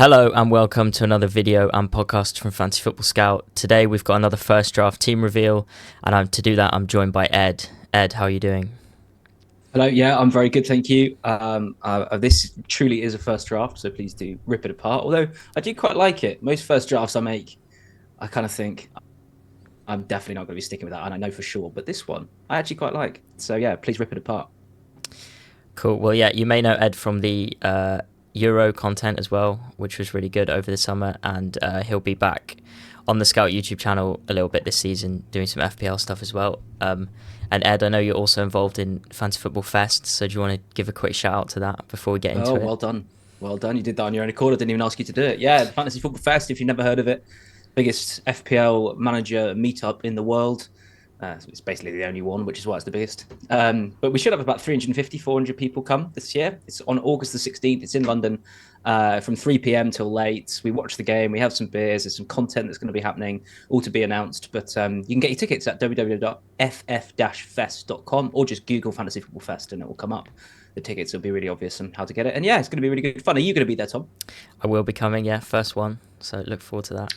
Hello and welcome to another video and podcast from Fantasy Football Scout. Today we've got another first draft team reveal, and to do that I'm joined by Ed. Ed, how are you doing? Hello, yeah, I'm very good, thank you. This truly is a first draft, so please do rip it apart. Although I do quite like it. Most first drafts I make, I kind of think I'm definitely not going to be sticking with that, and I know for sure. But this one, I actually quite like. So yeah, please rip it apart. Cool. Well, yeah, you may know Ed from the Euro content as well, which was really good over the summer, and he'll be back on the Scout YouTube channel a little bit this season doing some FPL stuff as well. And Ed, I know you're also involved in Fantasy Football Fest, so do you want to give a quick shout out to that before we get into Oh, it? well done. Well done. You did that on your own accord. I didn't even ask you to do it. Yeah, the Fantasy Football Fest, if you've never heard of it, biggest FPL manager meetup in the world. It's basically the only one, which is why it's the biggest. But we should have about 350, 400 people come this year. It's on August the 16th. It's in London from 3 p.m. till late. We watch the game. We have some beers. There's some content that's going to be happening, all to be announced. But you can get your tickets at www.ff-fest.com or just Google Fantasy Football Fest and it will come up. The tickets will be really obvious on how to get it. And yeah, it's going to be really good fun. Are you going to be there, Tom? I will be coming, yeah, first one, so look forward to that.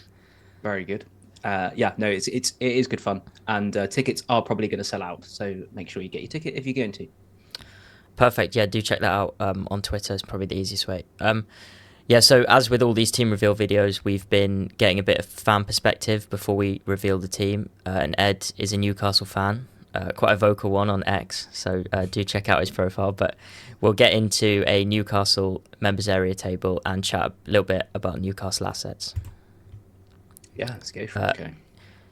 Very good. It is good fun, and tickets are probably going to sell out. So make sure you get your ticket if you're going to. Perfect. Yeah, do check that out on Twitter. It's probably the easiest way. Yeah, so as with all these team reveal videos, we've been getting a bit of fan perspective before we reveal the team. And Ed is a Newcastle fan, quite a vocal one on X. So do check out his profile. But we'll get into a Newcastle members area table and chat a little bit about Newcastle assets. Yeah, let's go for it. Okay.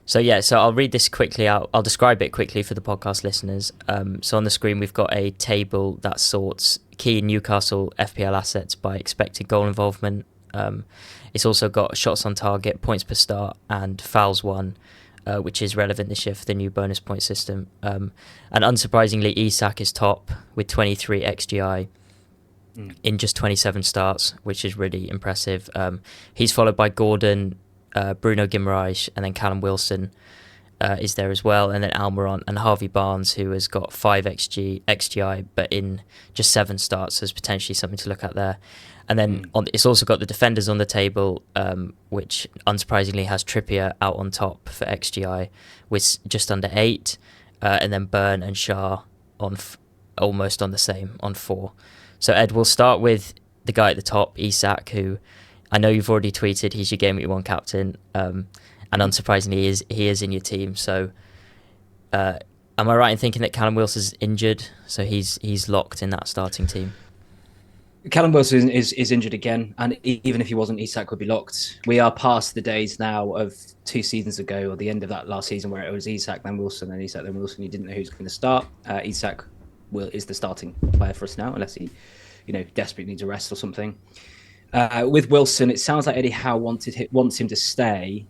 So I'll read this quickly out. I'll describe it quickly for the podcast listeners. So on the screen, we've got a table that sorts key Newcastle FPL assets by expected goal involvement. It's also got shots on target, points per start, and fouls won, which is relevant this year for the new bonus point system. And unsurprisingly, Isak is top with 23 XGI in just 27 starts, which is really impressive. He's followed by Gordon, Bruno Guimaraes, and then Callum Wilson is there as well, and then Almiron and Harvey Barnes, who has got 5 XGI, but in just 7 starts, as potentially something to look at there. And then it's also got the defenders on the table, which unsurprisingly has Trippier out on top for XGI with just under 8, and then Burn and Shah on almost on the same on 4. So Ed, we'll start with the guy at the top, Isak, who I know you've already tweeted he's your Game Week 1 captain, and unsurprisingly he is in your team. So am I right in thinking that Callum Wilson's injured, so he's locked in that starting team? Callum Wilson is injured again, and even if he wasn't, Isak would be locked. We are past the days now of 2 seasons ago, or the end of that last season, where it was Isak then Wilson, then Isak then Wilson. You didn't know who's going to start. Isak is the starting player for us now, unless he, desperately needs a rest or something. With Wilson, it sounds like Eddie Howe wants him to stay,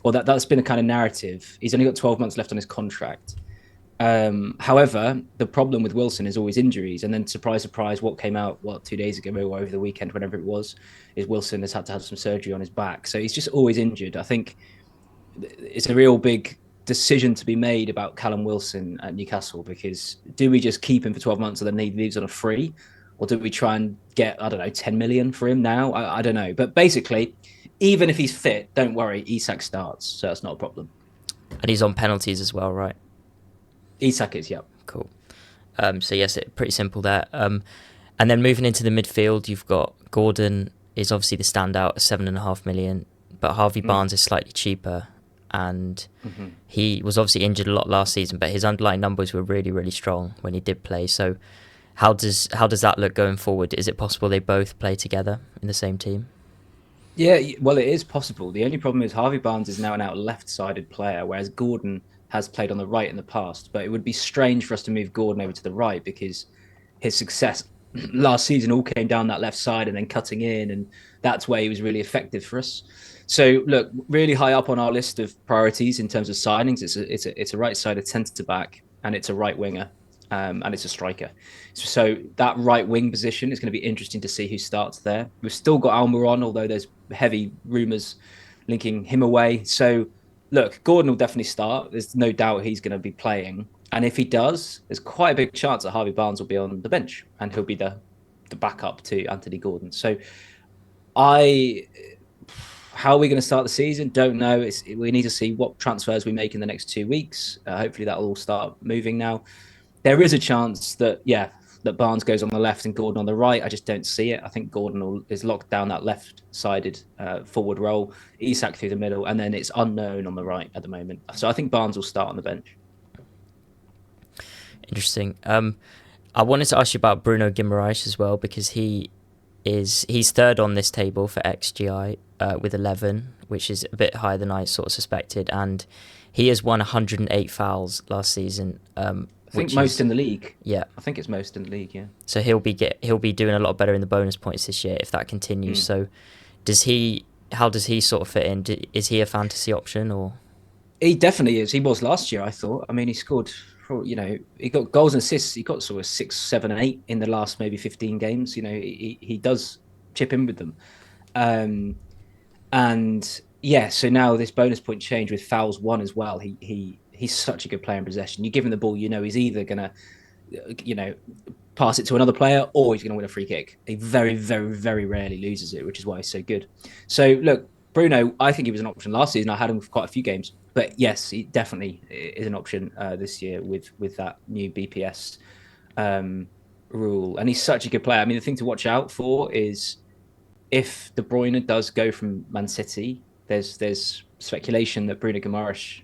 or that's been a kind of narrative. He's only got 12 months left on his contract. However, the problem with Wilson is always injuries. And then, surprise, surprise, what came out, 2 days ago or over the weekend, whenever it was, is Wilson has had to have some surgery on his back. So he's just always injured. I think it's a real big decision to be made about Callum Wilson at Newcastle, because do we just keep him for 12 months and then he leaves on a free? Or do we try and get, 10 million for him now? I don't know. But basically, even if he's fit, don't worry, Isak starts. So that's not a problem. And he's on penalties as well, right? Isak is, yeah. Cool. So yes, pretty simple there. And then moving into the midfield, you've got Gordon is obviously the standout at 7.5 million, but Harvey Barnes is slightly cheaper. And he was obviously injured a lot last season, but his underlying numbers were really, really strong when he did play. So how does that look going forward? Is it possible they both play together in the same team? Yeah, well, it is possible. The only problem is Harvey Barnes is now an out left-sided player, whereas Gordon has played on the right in the past. But it would be strange for us to move Gordon over to the right, because his success last season all came down that left side and then cutting in, and that's where he was really effective for us. So look, really high up on our list of priorities in terms of signings. It's a right-sided centre-back, and it's a right winger. And it's a striker. So that right wing position is going to be interesting to see who starts there. We've still got Almiron, although there's heavy rumours linking him away. So look, Gordon will definitely start. There's no doubt he's going to be playing. And if he does, there's quite a big chance that Harvey Barnes will be on the bench and he'll be the backup to Anthony Gordon. So I How are we going to start the season? Don't know. We need to see what transfers we make in the next 2 weeks. Hopefully that will all start moving now. There is a chance that that Barnes goes on the left and Gordon on the right. I just don't see it. I think Gordon is locked down that left-sided forward role, Isak through the middle, and then it's unknown on the right at the moment. So I think Barnes will start on the bench. Interesting. I wanted to ask you about Bruno Guimaraes as well, because he's third on this table for XGI with 11, which is a bit higher than I sort of suspected, and he has won 108 fouls last season. I think most in the league. Yeah, I think it's most in the league. Yeah. So he'll be doing a lot better in the bonus points this year if that continues. So how does he sort of fit in? Is he a fantasy option or? He definitely is. He was last year, I thought. I mean, he scored, he got goals and assists. He got sort of 6, 7, and 8 in the last maybe 15 games. He does chip in with them. And yeah, so now this bonus point change with fouls won as well. He's such a good player in possession. You give him the ball, he's either going to, pass it to another player or he's going to win a free kick. He very, very, very rarely loses it, which is why he's so good. So look, Bruno, I think he was an option last season. I had him for quite a few games, but yes, he definitely is an option this year with that new BPS rule. And he's such a good player. I mean, the thing to watch out for is if De Bruyne does go from Man City, there's speculation that Bruno Guimaraes,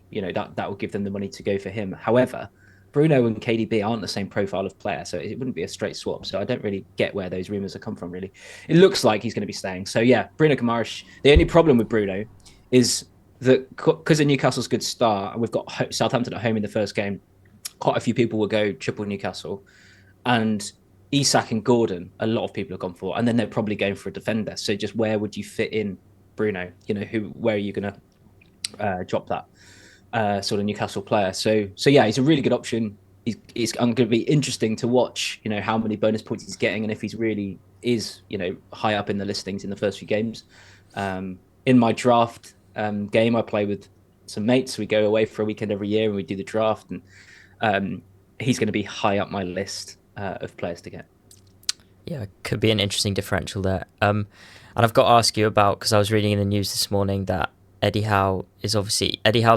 that will give them the money to go for him. However, Bruno and KDB aren't the same profile of player, so it wouldn't be a straight swap. So I don't really get where those rumours have come from, really. It looks like he's going to be staying. So yeah, Bruno Guimaraes. The only problem with Bruno is that because of Newcastle's good start, and we've got Southampton at home in the first game, quite a few people will go triple Newcastle. And Isak and Gordon, a lot of people have gone for, and then they're probably going for a defender. So just where would you fit in Bruno? Where are you going to drop that sort of Newcastle player? So yeah, he's a really good option. It's going to be interesting to watch, how many bonus points he's getting, and if he's really is, high up in the listings in the first few games. In my draft game, I play with some mates. We go away for a weekend every year and we do the draft, and he's going to be high up my list of players to get. Yeah, could be an interesting differential there. And I've got to ask you about, because I was reading in the news this morning that Eddie Howe's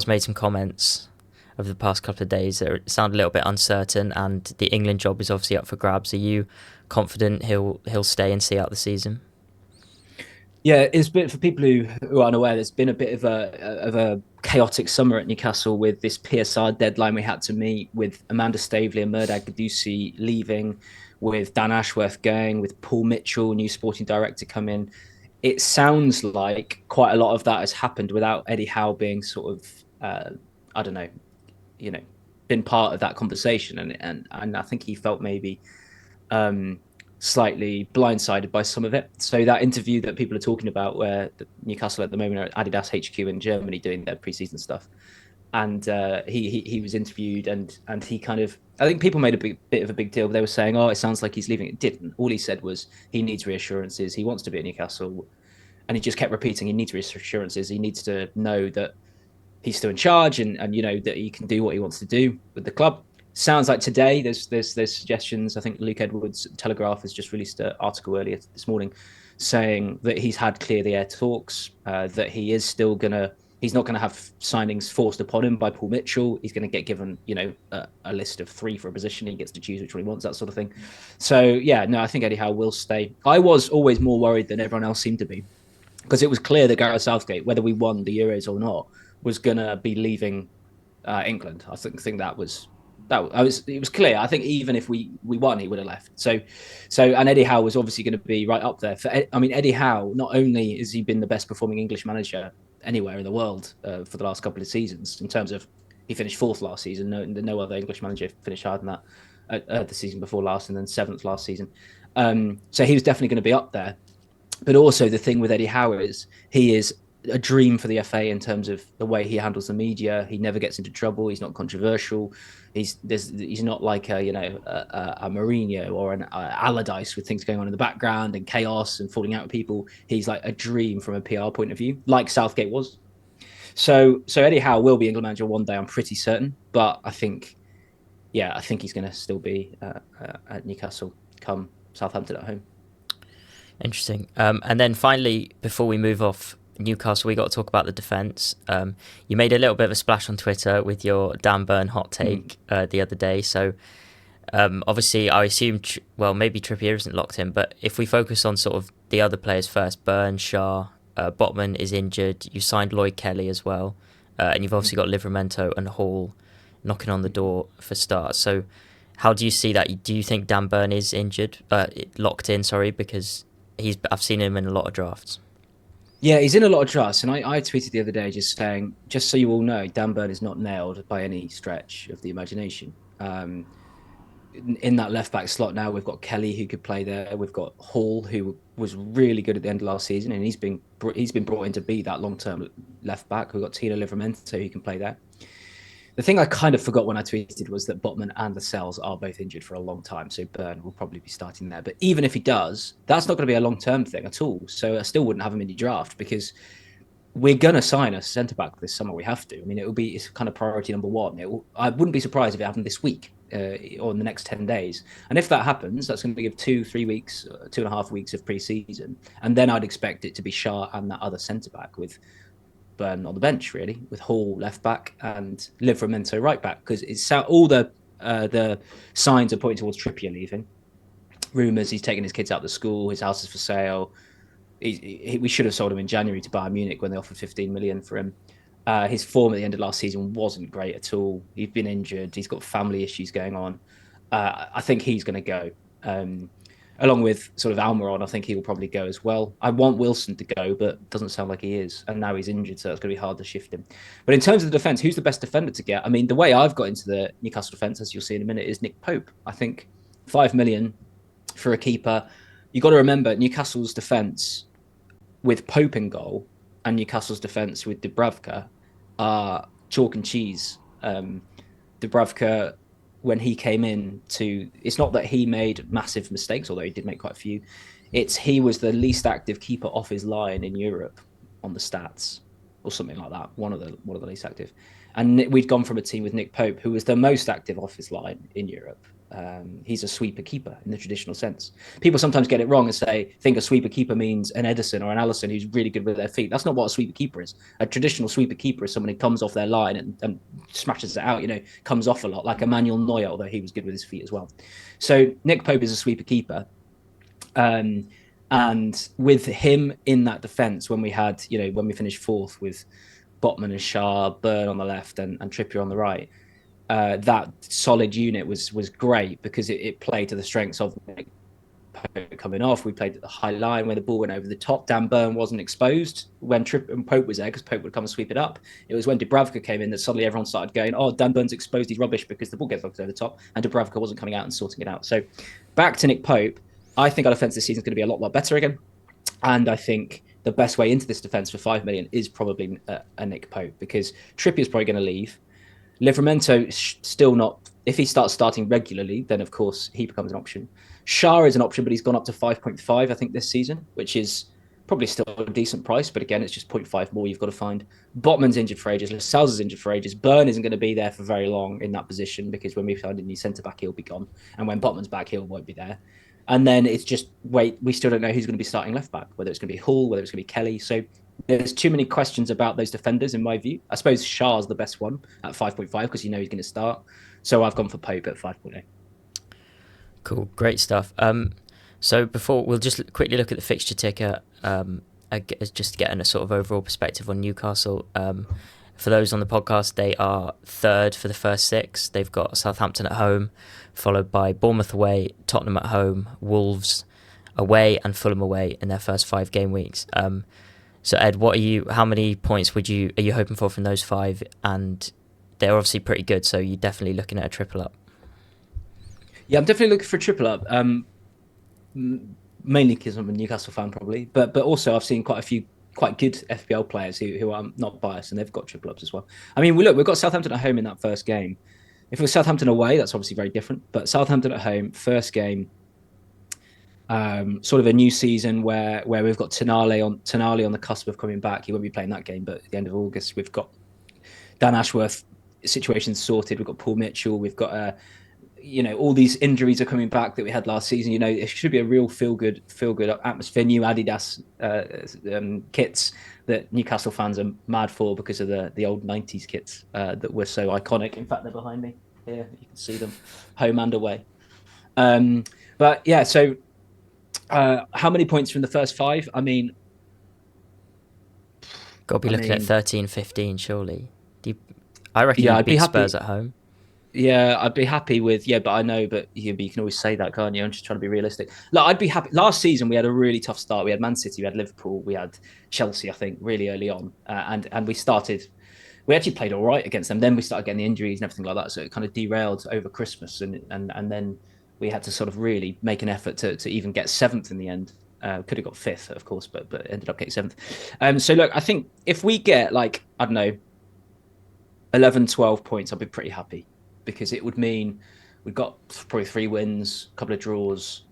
made some comments over the past couple of days that sound a little bit uncertain, and the England job is obviously up for grabs. Are you confident he'll stay and see out the season? Yeah, it's been, for people who aren't aware, there's been a bit of a chaotic summer at Newcastle with this PSR deadline we had to meet, with Amanda Staveley and Murdag Gadusi leaving, with Dan Ashworth going, with Paul Mitchell, new sporting director, come in. It sounds like quite a lot of that has happened without Eddie Howe being sort of, been part of that conversation. And I think he felt maybe slightly blindsided by some of it. So that interview that people are talking about, where Newcastle at the moment are at Adidas HQ in Germany doing their preseason stuff, and he was interviewed, and he kind of, I think people made a bit of a big deal. They were saying, "Oh, it sounds like he's leaving." It didn't. All he said was he needs reassurances. He wants to be at Newcastle, and he just kept repeating he needs reassurances. He needs to know that he's still in charge, and that he can do what he wants to do with the club. Sounds like today there's suggestions. I think Luke Edwards' Telegraph has just released an article earlier this morning saying that he's had clear the air talks, that he's not gonna have signings forced upon him by Paul Mitchell. He's gonna get given a list of 3 for a position. He gets to choose which one he wants, that sort of thing. So yeah, no, I think Eddie Howe will stay. I was always more worried than everyone else seemed to be, because it was clear that Gareth Southgate, whether we won the Euros or not, was gonna be leaving England. I think that was. It was clear. I think even if we won, he would have left. So and Eddie Howe was obviously going to be right up there. Eddie Howe, not only has he been the best performing English manager anywhere in the world for the last couple of seasons, in terms of he finished 4th last season. No other English manager finished higher than that the season before last, and then 7th last season. So he was definitely going to be up there. But also the thing with Eddie Howe is he is a dream for the FA in terms of the way he handles the media. He never gets into trouble. He's not controversial. He's not like a Mourinho or an Allardyce with things going on in the background and chaos and falling out with people. He's like a dream from a PR point of view, like Southgate was. So Eddie Howe will be England manager one day, I'm pretty certain. But I think he's going to still be at Newcastle come Southampton at home. Interesting. And then finally, before we move off Newcastle, we got to talk about the defence. You made a little bit of a splash on Twitter with your Dan Burn hot take the other day. So obviously, I assume, maybe Trippier isn't locked in, but if we focus on sort of the other players first, Burn, Shah, Botman is injured. You signed Lloyd Kelly as well. And you've obviously got Livramento and Hall knocking on the door for starts. So how do you see that? Do you think Dan Burn is injured, locked in, sorry, because I've seen him in a lot of drafts. Yeah, he's in a lot of drafts, and I tweeted the other day just saying, just so you all know, Dan Burn is not nailed by any stretch of the imagination. In that left back slot now, we've got Kelly who could play there. We've got Hall who was really good at the end of last season, and he's been brought in to be that long term left back. We've got Tino Livramento who can play there. The thing I kind of forgot when I tweeted was that Botman and Lascelles are both injured for a long time, so Burn will probably be starting there. But even if he does, that's not going to be a long-term thing at all. So I still wouldn't have him in the draft because we're going to sign a centre-back this summer. We have to. I mean, it's kind of priority number one. I wouldn't be surprised if it happened this week or in the next 10 days. And if that happens, that's going to give 2-3 weeks, 2.5 weeks of pre-season. And then I'd expect it to be Shah and that other centre-back with Burn on the bench, really, with Hall left back and Livramento right back, because it's all the signs are pointing towards Trippier leaving. Rumours he's taking his kids out to school, his house is for sale. We should have sold him in January to Bayern Munich when they offered 15 million for him. His form at the end of last season wasn't great at all. He's been injured. He's got family issues going on. I think he's going to go. Along with sort of Almiron, I think he will probably go as well. I want Wilson to go, but it doesn't sound like he is. And now he's injured, so it's going to be hard to shift him. But in terms of the defence, who's the best defender to get? I mean, the way I've got into the Newcastle defence, as you'll see in a minute, is Nick Pope. I think 5 million for a keeper. You've got to remember, Newcastle's defence with Pope in goal and Newcastle's defence with Dubravka are chalk and cheese. Dubravka, when he came in it's not that he made massive mistakes, although he did make quite a few. He was the least active keeper off his line in Europe on the stats, or something like that. One of the least active. And we'd gone from a team with Nick Pope, who was the most active off his line in Europe. He's a sweeper keeper in the traditional sense. People sometimes get it wrong and think a sweeper keeper means an Edison or an Allison who's really good with their feet. That's not what a sweeper keeper is. A traditional sweeper keeper is someone who comes off their line and smashes it out, comes off a lot, like Emmanuel Neuer, although he was good with his feet as well. So Nick Pope is a sweeper keeper. And with him in that defence, when we finished fourth with Botman and Shah, Burn on the left and Trippier on the right, that solid unit was great because it played to the strengths of Nick Pope coming off. We played at the high line where the ball went over the top. Dan Burn wasn't exposed when Pope was there because Pope would come and sweep it up. It was when Dubravka came in that suddenly everyone started going, oh, Dan Burn's exposed, he's rubbish because the ball gets knocked over the top, and Dubravka wasn't coming out and sorting it out. So back to Nick Pope, I think our defence this season is going to be a lot better again. And I think the best way into this defence for 5 million is probably a Nick Pope, because Trippier's probably going to leave. Livramento still not. If he starts starting regularly, then of course he becomes an option. Shah is an option, but he's gone up to 5.5, I think, this season, which is probably still a decent price. But again, it's just 0.5 more you've got to find. Botman's injured for ages. Lascelles is injured for ages. Burn isn't going to be there for very long in that position, because when we find a new centre back, he'll be gone, and when Botman's back, he won't be there. And then it's just we still don't know who's going to be starting left back, whether it's going to be Hall, whether it's going to be Kelly. So there's too many questions about those defenders, in my view. I suppose Shah's the best one at 5.5 because he's going to start. So I've gone for Pope at 5.0. Cool, great stuff. So before, we'll just quickly look at the fixture ticker, just to get a sort of overall perspective on Newcastle. For those on the podcast, they are third for the first 6. They've got Southampton at home, followed by Bournemouth away, Tottenham at home, Wolves away, and Fulham away in their first 5 game weeks. So Ed, how many points are you hoping for from those 5? And they're obviously pretty good, so you're definitely looking at a triple up. Yeah, I'm definitely looking for a triple up. Mainly because I'm a Newcastle fan, probably, but also I've seen quite a few quite good FPL players who are not biased, and they've got triple ups as well. I mean, we've got Southampton at home in that first game. If it was Southampton away, that's obviously very different. But Southampton at home, first game, sort of a new season where we've got Tonali on the cusp of coming back. He won't be playing that game, but at the end of August, we've got Dan Ashworth situation sorted. We've got Paul Mitchell. We've got all these injuries are coming back that we had last season. It should be a real feel good atmosphere. New Adidas kits that Newcastle fans are mad for because of the old 90s kits that were so iconic. In fact, they're behind me here. You can see them, home and away. But yeah, so how many points from the first 5? I mean, got to be looking at 13, 15, surely. I reckon you'd beat Spurs at home. Yeah, I'd be happy with, but I know, but you can always say that, can't you? I'm just trying to be realistic. Look, I'd be happy. Last season, we had a really tough start. We had Man City, we had Liverpool, we had Chelsea, I think, really early on. And we actually played all right against them. Then we started getting the injuries and everything like that. So it kind of derailed over Christmas. And then we had to sort of really make an effort to even get 7th in the end. Could have got 5th, of course, but ended up getting 7th. So look, I think if we get I don't know, 11, 12 points, I'll be pretty happy. Because it would mean we've got probably 3 wins, a couple of draws.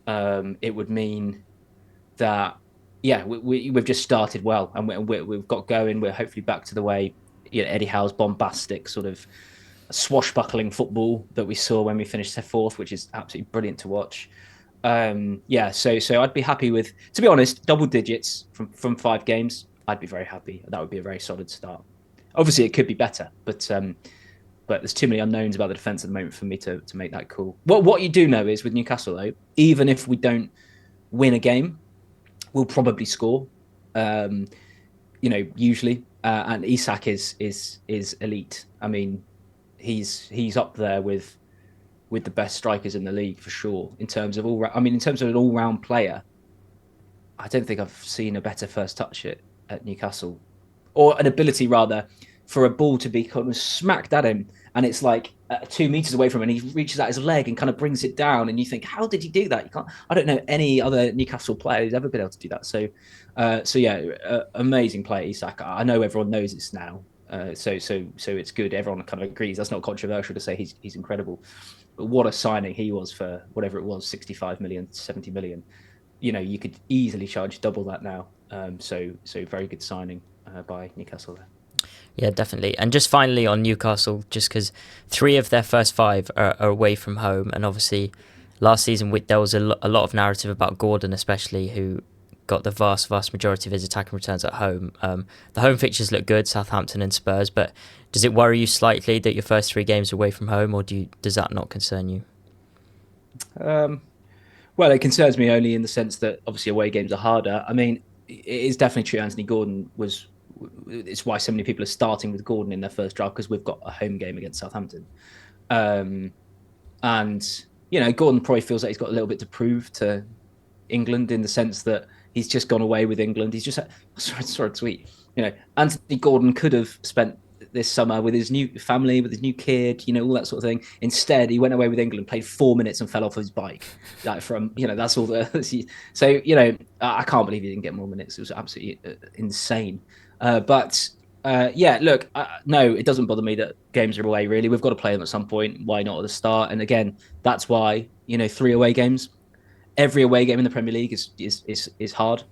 It would mean that, we've just started well and we've got going. We're hopefully back to the way Eddie Howe's bombastic sort of swashbuckling football that we saw when we finished 4th, which is absolutely brilliant to watch. So I'd be happy with, to be honest, double digits from 5 games. I'd be very happy. That would be a very solid start. Obviously, it could be better, but there's too many unknowns about the defence at the moment for me to make that call. What you do know is with Newcastle, though, even if we don't win a game, we'll probably score. Usually, and Isak is elite. I mean, he's up there with the best strikers in the league for sure. In terms of in terms of an all-round player, I don't think I've seen a better first touch at Newcastle, or an ability rather, for a ball to be kind of smacked at him and it's 2 meters away from him and he reaches out his leg and kind of brings it down and you think, how did he do that? I don't know any other Newcastle player who's ever been able to do that. So amazing player, Isak. I know everyone knows this now. So it's good. Everyone kind of agrees. That's not controversial to say he's incredible. But what a signing he was for whatever it was, 65 million, 70 million. You could easily charge double that now. So very good signing by Newcastle there. Yeah, definitely. And just finally on Newcastle, just because 3 of their first 5 are away from home. And obviously last season there was a lot of narrative about Gordon especially, who got the vast majority of his attacking returns at home. The home fixtures look good, Southampton and Spurs, but does it worry you slightly that your first 3 games are away from home, or does that not concern you? Well, it concerns me only in the sense that obviously away games are harder. I mean, it is definitely true Anthony Gordon it's why so many people are starting with Gordon in their first draft, because we've got a home game against Southampton. And, Gordon probably feels like he's got a little bit to prove to England in the sense that he's just gone away with England. He's just, sorry, tweet. Anthony Gordon could have spent this summer with his new family, with his new kid, all that sort of thing. Instead, he went away with England, played 4 minutes and fell off his bike. That's all so, I can't believe he didn't get more minutes. It was absolutely insane. Look, no, it doesn't bother me that games are away, really. We've got to play them at some point. Why not at the start? And again, that's why, 3 away games. Every away game in the Premier League is hard.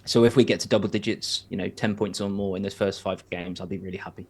So if we get to double digits, 10 points or more in those first 5 games, I'll be really happy.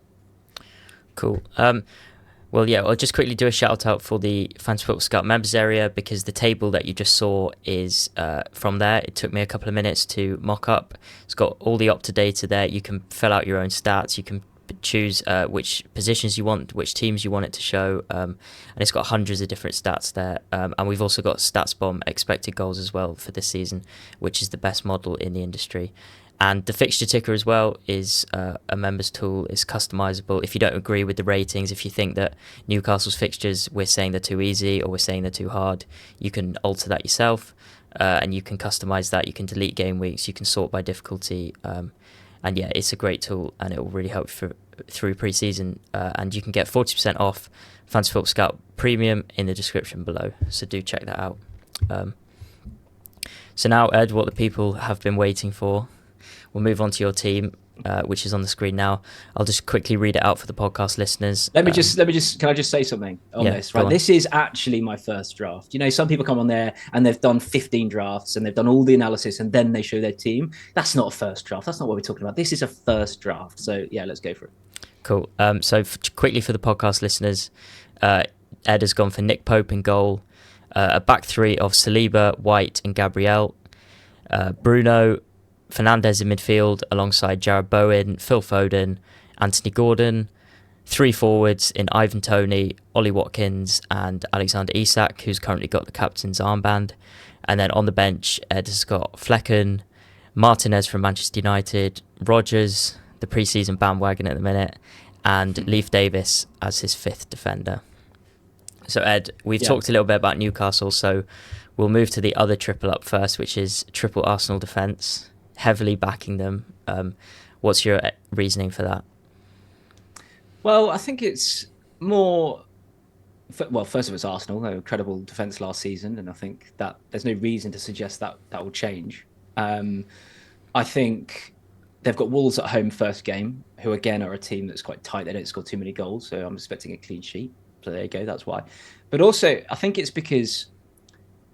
Cool. I'll just quickly do a shout out for the Fantasy Football Scout members area, because the table that you just saw is from there. It took me a couple of minutes to mock up. It's got all the Opta data there. You can fill out your own stats. You can choose which positions you want, which teams you want it to show, and it's got hundreds of different stats there. And we've also got Statsbomb expected goals as well for this season, which is the best model in the industry. And the fixture ticker as well is a members tool. It's customizable. If you don't agree with the ratings, if you think that Newcastle's fixtures, we're saying they're too easy or we're saying they're too hard, you can alter that yourself, and you can customize that. You can delete game weeks. You can sort by difficulty. And yeah, it's a great tool, and it will really help you through pre-season. And you can get 40% off Fantasy Football Scout Premium in the description below. So do check that out. So now, Ed, what the people have been waiting for. We'll move on to your team, which is on the screen now. I'll just quickly read it out for the podcast listeners. Can I just say something on this? Right, this is actually my first draft. Some people come on there and they've done 15 drafts and they've done all the analysis and then they show their team. That's not a first draft. That's not what we're talking about. This is a first draft. So yeah, let's go for it. Cool. So quickly for the podcast listeners, Ed has gone for Nick Pope in goal, a back three of Saliba, White and Gabriel, Bruno Fernandes in midfield alongside Jared Bowen, Phil Foden, Anthony Gordon, three forwards in Ivan Toney, Ollie Watkins and Alexander Isak, who's currently got the captain's armband. And then on the bench, Ed has got Flecken, Martinez from Manchester United, Rodgers, the pre-season bandwagon at the minute, and Leif Davis as his fifth defender. So Ed, we've talked a little bit about Newcastle, so we'll move to the other triple up first, which is triple Arsenal defence, heavily backing them. What's your reasoning for that? Well, I think it's more... Well, first of all, it's Arsenal. They were incredible defence last season, and I think that there's no reason to suggest that will change. I think they've got Wolves at home first game, who again are a team that's quite tight. They don't score too many goals, so I'm expecting a clean sheet. So there you go, that's why. But also, I think it's because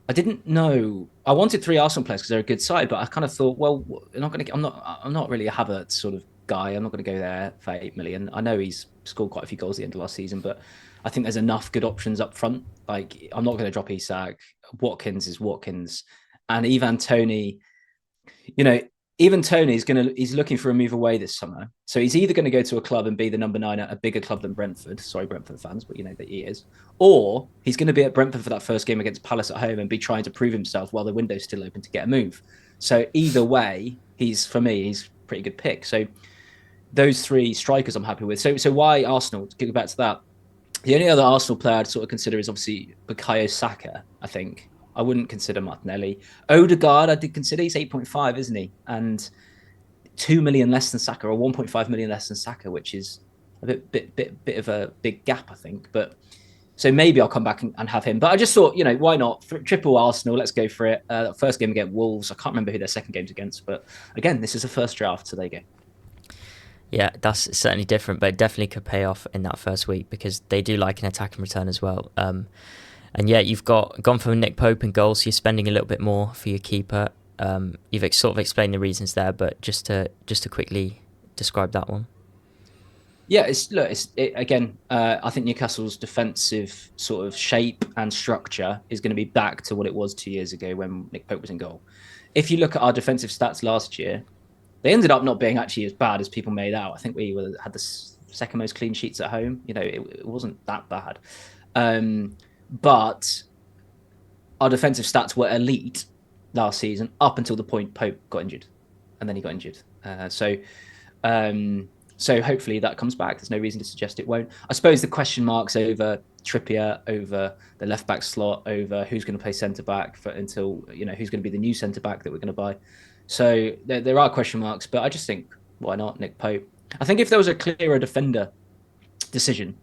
I didn't know. I wanted three Arsenal players because they're a good side, but I kind of thought, well, I'm not really a Havertz sort of guy. I'm not going to go there for 8 million. I know he's scored quite a few goals at the end of last season, but I think there's enough good options up front. Like, I'm not going to drop Isak. Watkins is Watkins, and Ivan Toney. You know, Ivan Toney he's looking for a move away this summer. So he's either going to go to a club and be the number 9 at a bigger club than Brentford. Sorry, Brentford fans, but you know that he is. Or he's going to be at Brentford for that first game against Palace at home and be trying to prove himself while the window's still open to get a move. So either way, he's a pretty good pick. So those three strikers I'm happy with. So why Arsenal? To go back to that, the only other Arsenal player I'd sort of consider is obviously Bukayo Saka, I think. I wouldn't consider Martinelli. Odegaard, I did consider. He's 8.5, isn't he? And 2 million less than Saka, or 1.5 million less than Saka, which is a bit of a big gap, I think. But so maybe I'll come back and have him. But I just thought, you know, why not? Triple Arsenal, let's go for it. First game against Wolves. I can't remember who their second game's against, but again, this is a first draft, so there you go. Yeah, that's certainly different, but it definitely could pay off in that first week because they do like an attack and return as well. And yeah, you've gone from Nick Pope in goal, so you're spending a little bit more for your keeper. You've sort of explained the reasons there, but just to quickly describe that one. Yeah, I think Newcastle's defensive sort of shape and structure is going to be back to what it was 2 years ago when Nick Pope was in goal. If you look at our defensive stats last year, they ended up not being actually as bad as people made out. I think we had the second most clean sheets at home. You know, it wasn't that bad. But our defensive stats were elite last season up until the point Pope got injured, and then he got injured. So hopefully that comes back. There's no reason to suggest it won't. I suppose the question marks over Trippier, over the left back slot, over who's going to play centre back until, you know, who's going to be the new centre back that we're going to buy. So there are question marks, but I just think, why not Nick Pope? I think if there was a clearer defender decision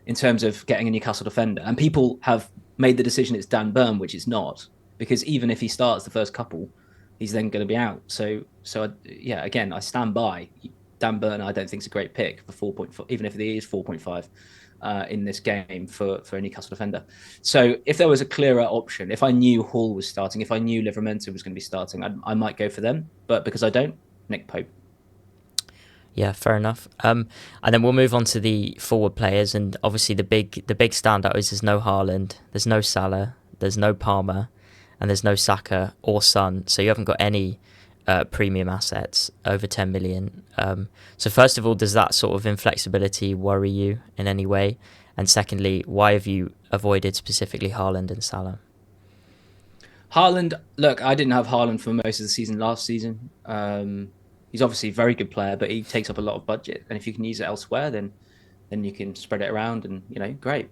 in terms of getting a Newcastle defender, and people have made the decision it's Dan Burn, which it's not, because even if he starts the first couple, he's then going to be out. So again, I stand by Dan Burn. I don't think it's a great pick for 4.4, even if he is 4.5 in this game for a Newcastle defender. So if there was a clearer option, if I knew Hall was starting, if I knew Livramento was going to be starting, I might go for them. But because I don't, Nick Pope. Yeah, fair enough. And then we'll move on to the forward players, and obviously the big standout is there's no Haaland, there's no Salah, there's no Palmer, and there's no Saka or Son. So you haven't got any premium assets over 10 million. So first of all, does that sort of inflexibility worry you in any way? And secondly, why have you avoided specifically Haaland and Salah? Haaland, look, I didn't have Haaland for most of the season last season. He's obviously a very good player, but he takes up a lot of budget. And if you can use it elsewhere, then you can spread it around and, you know, great.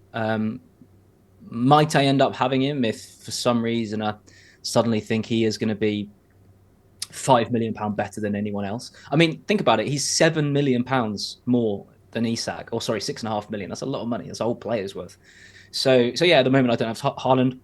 Might I end up having him if for some reason I suddenly think he is going to be £5 million better than anyone else? I mean, think about it. He's £7 million more than Isak, or sorry, 6.5 million. That's a lot of money. That's a whole player's worth. So yeah, at the moment I don't have Haaland.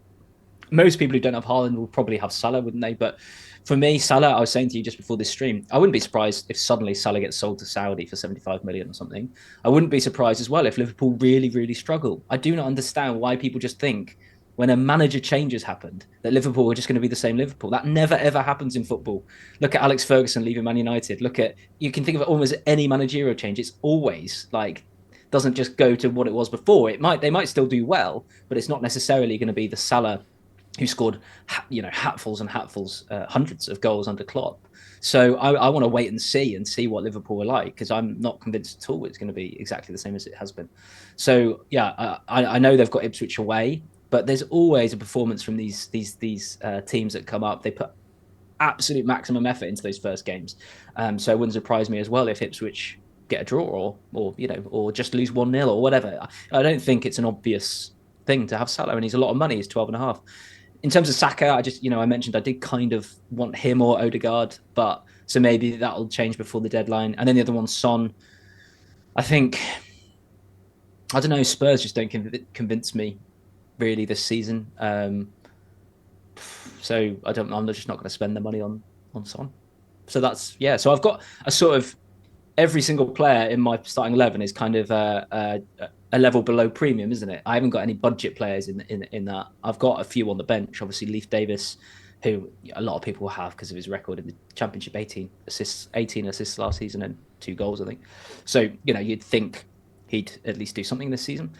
Most people who don't have Haaland will probably have Salah, wouldn't they? But for me, Salah, I was saying to you just before this stream, I wouldn't be surprised if suddenly Salah gets sold to Saudi for 75 million or something. I wouldn't be surprised as well if Liverpool really, really struggle. I do not understand why people just think when a manager change has happened that Liverpool are just going to be the same Liverpool. That never, ever happens in football. Look at Alex Ferguson leaving Man United. You can think of almost any managerial change. It's always like doesn't just go to what it was before. They might still do well, but it's not necessarily going to be the Salah who scored, hatfuls and hatfuls, hundreds of goals under Klopp. So I want to wait and see what Liverpool are like, because I'm not convinced at all it's going to be exactly the same as it has been. So yeah, I know they've got Ipswich away, but there's always a performance from these teams that come up. They put absolute maximum effort into those first games. So it wouldn't surprise me as well if Ipswich get a draw or just lose 1-0 or whatever. I don't think it's an obvious thing to have Salah, and he's a lot of money. He's 12.5. In terms of Saka, I mentioned I did kind of want him or Odegaard, but so maybe that'll change before the deadline. And then the other one, Son. I think, I don't know, Spurs just don't convince me really this season. So I'm just not going to spend the money on Son. So that's, yeah. So I've got a sort of, every single player in my starting 11 is kind of a level below premium, isn't it? I haven't got any budget players in that. I've got a few on the bench. Obviously, Leif Davis, who a lot of people have because of his record in the Championship, 18 assists last season and 2 goals, I think. So, you'd think he'd at least do something this season.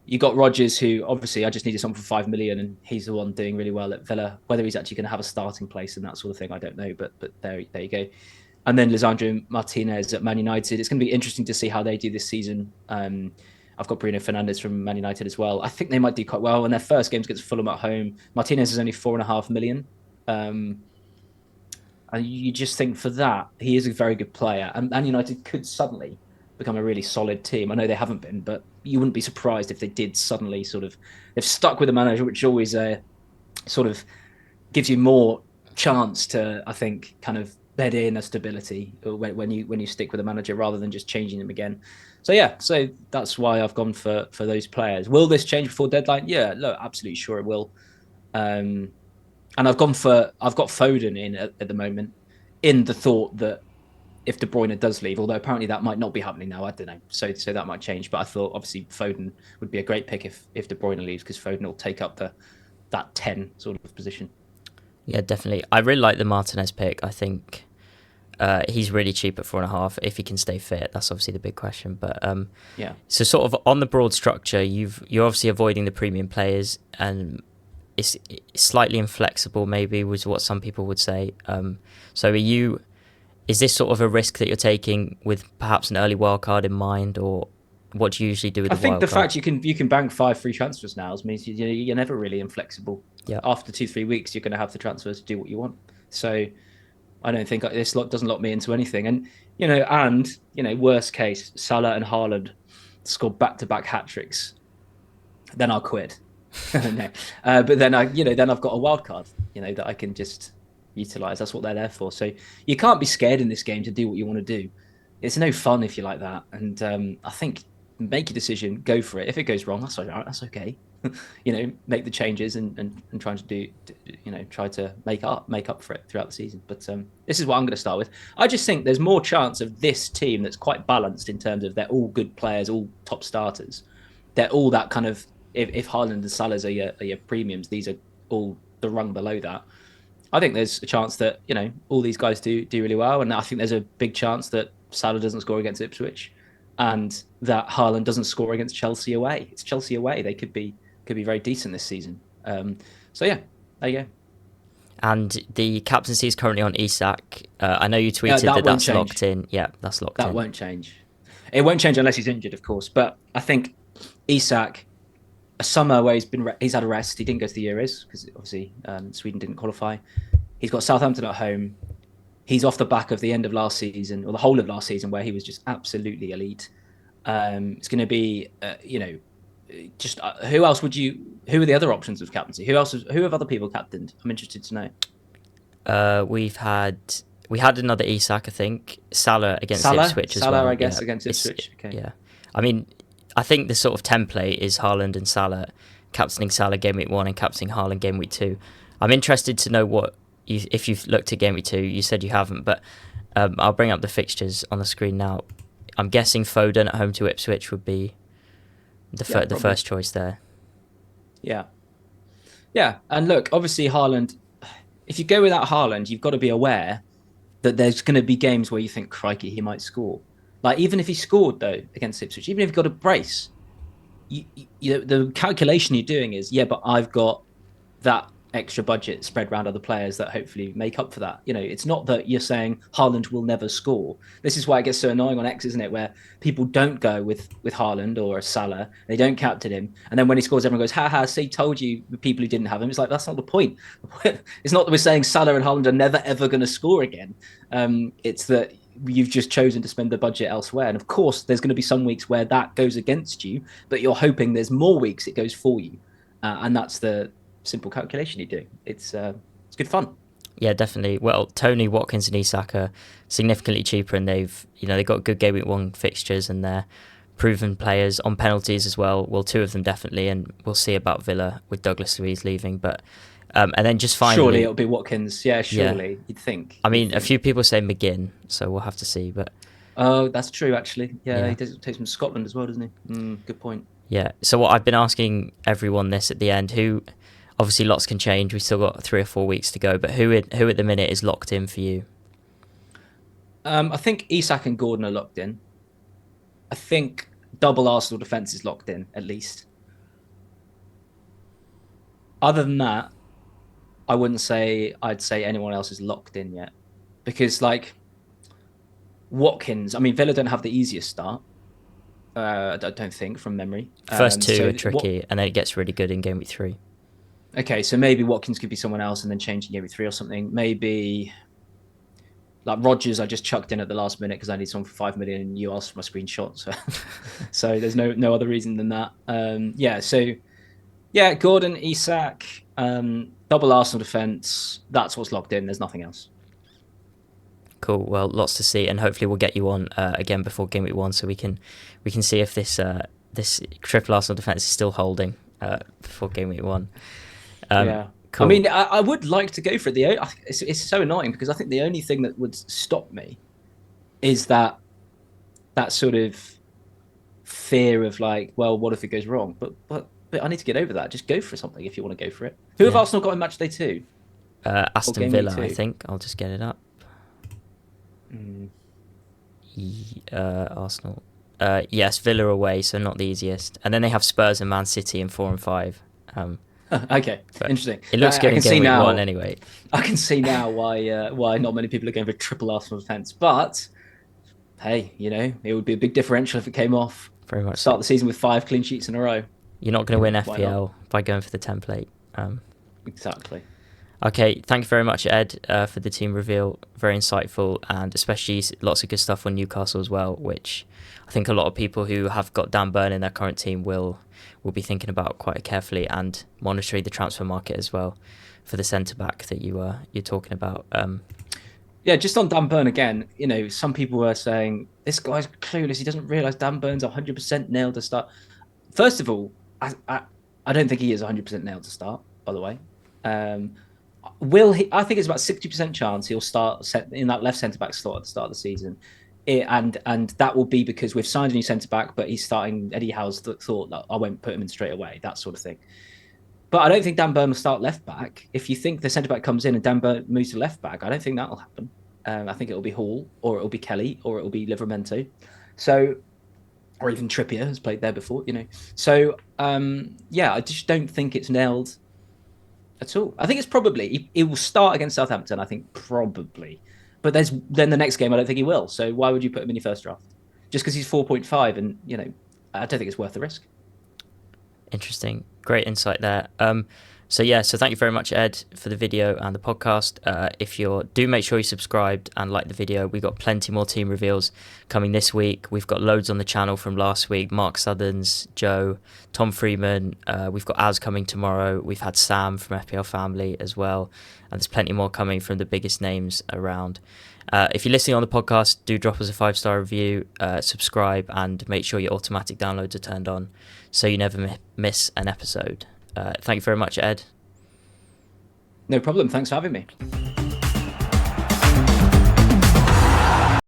You got Rodgers, who obviously I just needed someone for 5 million, and he's the one doing really well at Villa. Whether he's actually going to have a starting place and that sort of thing, I don't know. But there you go. And then Lisandro Martinez at Man United. It's going to be interesting to see how they do this season. I've got Bruno Fernandes from Man United as well. I think they might do quite well. And their first game's against Fulham at home. Martinez is only 4.5 million. And you just think for that, he is a very good player. And Man United could suddenly become a really solid team. I know they haven't been, but you wouldn't be surprised if they did suddenly they've stuck with a manager, which always sort of gives you more chance to, I think, kind of bed in a stability when you stick with a manager rather than just changing them again. So yeah, so that's why I've gone for those players. Will this change before deadline? Yeah, look, absolutely sure it will. And I've got Foden in at the moment, in the thought that if De Bruyne does leave, although apparently that might not be happening now, I don't know. So that might change. But I thought obviously Foden would be a great pick if De Bruyne leaves, because Foden will take up that 10 sort of position. Yeah, definitely. I really like the Martinez pick. I think he's really cheap at 4.5 if he can stay fit. That's obviously the big question. But yeah. So sort of on the broad structure, you're obviously avoiding the premium players, and it's slightly inflexible, maybe was what some people would say. So is this sort of a risk that you're taking with perhaps an early wildcard in mind, or what do you usually do with the wildcard? I think the fact you can bank 5 free transfers now means you're never really inflexible. Yeah. After 2-3 weeks, you're going to have the transfers to do what you want. So I don't think this doesn't lock me into anything. And worst case, Salah and Haaland score back-to-back hat tricks, then I'll quit. No. But then I've got a wild card, that I can just utilize. That's what they're there for. So you can't be scared in this game to do what you want to do. It's no fun if you're like that. And I think make your decision, go for it. If it goes wrong, that's all right. That's okay. Make the changes and try to make up for it throughout the season. But this is what I'm going to start with. I just think there's more chance of this team that's quite balanced in terms of they're all good players, all top starters. They're all that kind of, if Haaland and Salah's are your premiums, these are all the rung below that. I think there's a chance that, all these guys do really well. And I think there's a big chance that Salah doesn't score against Ipswich and that Haaland doesn't score against Chelsea away. It's Chelsea away. They could be very decent this season. So yeah, there you go. And the captaincy is currently on Isak. I know you tweeted that's locked in. Yeah, that's locked in. That won't change. It won't change unless he's injured, of course. But I think Isak, a summer where he's had a rest. He didn't go to the Euros because obviously Sweden didn't qualify. He's got Southampton at home. He's off the back of the end of last season, or the whole of last season, where he was just absolutely elite. It's going to be, just who else would you? Who are the other options of captaincy? Who have other people captained? I'm interested to know. We had another Isak, I think. Salah against Ipswich as well. Salah, I guess, against Ipswich. Okay. Yeah, I mean, I think the sort of template is Haaland and Salah, captaining Salah game week 1 and captaining Haaland game week 2. I'm interested to know if you've looked at game week 2. You said you haven't, but I'll bring up the fixtures on the screen now. I'm guessing Foden at home to Ipswich would be the first choice there. Yeah. And look, obviously Haaland, if you go without Haaland, you've got to be aware that there's going to be games where you think, crikey, he might score. Like, even if he scored, though, against Ipswich, even if he got a brace, the calculation you're doing is, yeah, but I've got that extra budget spread around other players that hopefully make up for that. It's not that you're saying Haaland will never score. This is why it gets so annoying on X, isn't it? Where people don't go with Haaland or Salah, they don't captain him, and then when he scores, everyone goes, "Ha ha! See, told you." The people who didn't have him, it's like that's not the point. It's not that we're saying Salah and Haaland are never ever going to score again. It's that you've just chosen to spend the budget elsewhere, and of course, there's going to be some weeks where that goes against you, but you're hoping there's more weeks it goes for you, and that's the simple calculation you do. It's good fun. Yeah, definitely. Well, Tony, Watkins, and Isak are significantly cheaper, and they've got good game week 1 fixtures, and they're proven players on penalties as well. Well, 2 of them definitely, and we'll see about Villa with Douglas Luiz leaving. But and then just finally, surely it'll be Watkins. Yeah, surely you'd think. I mean, a few people say McGinn, so we'll have to see. But oh, that's true actually. Yeah. He takes from Scotland as well, doesn't he? Good point. Yeah. So what I've been asking everyone this at the end, who. Obviously, lots can change. We've still got 3 or 4 weeks to go. But who at the minute is locked in for you? I think Isak and Gordon are locked in. I think double Arsenal defence is locked in, at least. Other than that, I wouldn't say I'd say anyone else is locked in yet. Because, like, Watkins, I mean, Villa don't have the easiest start. I don't think, from memory. First 2 are tricky, and then it gets really good in game week 3. Okay, so maybe Watkins could be someone else and then change in game week 3 or something. Maybe like Rodgers, I just chucked in at the last minute because I need someone for 5 million and you asked for my screenshot. So there's no other reason than that. Gordon, Isak, double Arsenal defence. That's what's locked in. There's nothing else. Cool. Well, lots to see, and hopefully we'll get you on again before game week 1 so we can see if this triple Arsenal defence is still holding before game week 1. Yeah. Cool. I mean, I would like to go for it. It's so annoying because I think the only thing that would stop me is that sort of fear of like, well, what if it goes wrong? But I need to get over that. Just go for something if you want to go for it. Who have Arsenal got in match day 2? Aston Villa, I think. I'll just get it up. Arsenal. Yes, Villa away, so not the easiest. And then they have Spurs and Man City in 4 and 5. Okay, interesting. It looks good in game week 1 anyway. I can see now why not many people are going for triple Arsenal defence. But hey, it would be a big differential if it came off. Very much. Start the season with 5 clean sheets in a row. You're not going to win FPL by going for the template. Exactly. Okay, thank you very much, Ed, for the team reveal. Very insightful, and especially lots of good stuff on Newcastle as well, which I think a lot of people who have got Dan Burn in their current team will be thinking about quite carefully, and monitoring the transfer market as well for the centre-back that you're talking about. Yeah, just on Dan Burn again, some people were saying, this guy's clueless, he doesn't realise Dan Burn's 100% nailed to start. First of all, I don't think he is 100% nailed to start, by the way. Will he? I think it's about 60% chance he'll start in that left centre back slot at the start of the season, and that will be because we've signed a new centre back, but he's starting. Eddie Howe's thought that I won't put him in straight away, that sort of thing. But I don't think Dan Burn will start left back. If you think the centre back comes in and Dan Burn moves to left back, I don't think that will happen. I think it will be Hall, or it will be Kelly, or it will be Livramento. So, or even Trippier has played there before, So I just don't think it's nailed at all. I think it's probably he will start against Southampton. I think probably, but then the next game I don't think he will. So why would you put him in your first draft? Just because he's 4.5, and I don't think it's worth the risk. Interesting, great insight there. So thank you very much, Ed, for the video and the podcast. Do make sure you subscribed and like the video. We've got plenty more team reveals coming this week. We've got loads on the channel from last week. Mark Southerns, Joe, Tom Freeman. We've got Az coming tomorrow. We've had Sam from FPL Family as well. And there's plenty more coming from the biggest names around. If you're listening on the podcast, do drop us a 5-star review, subscribe, and make sure your automatic downloads are turned on so you never miss an episode. Thank you very much, Ed. No problem. Thanks for having me.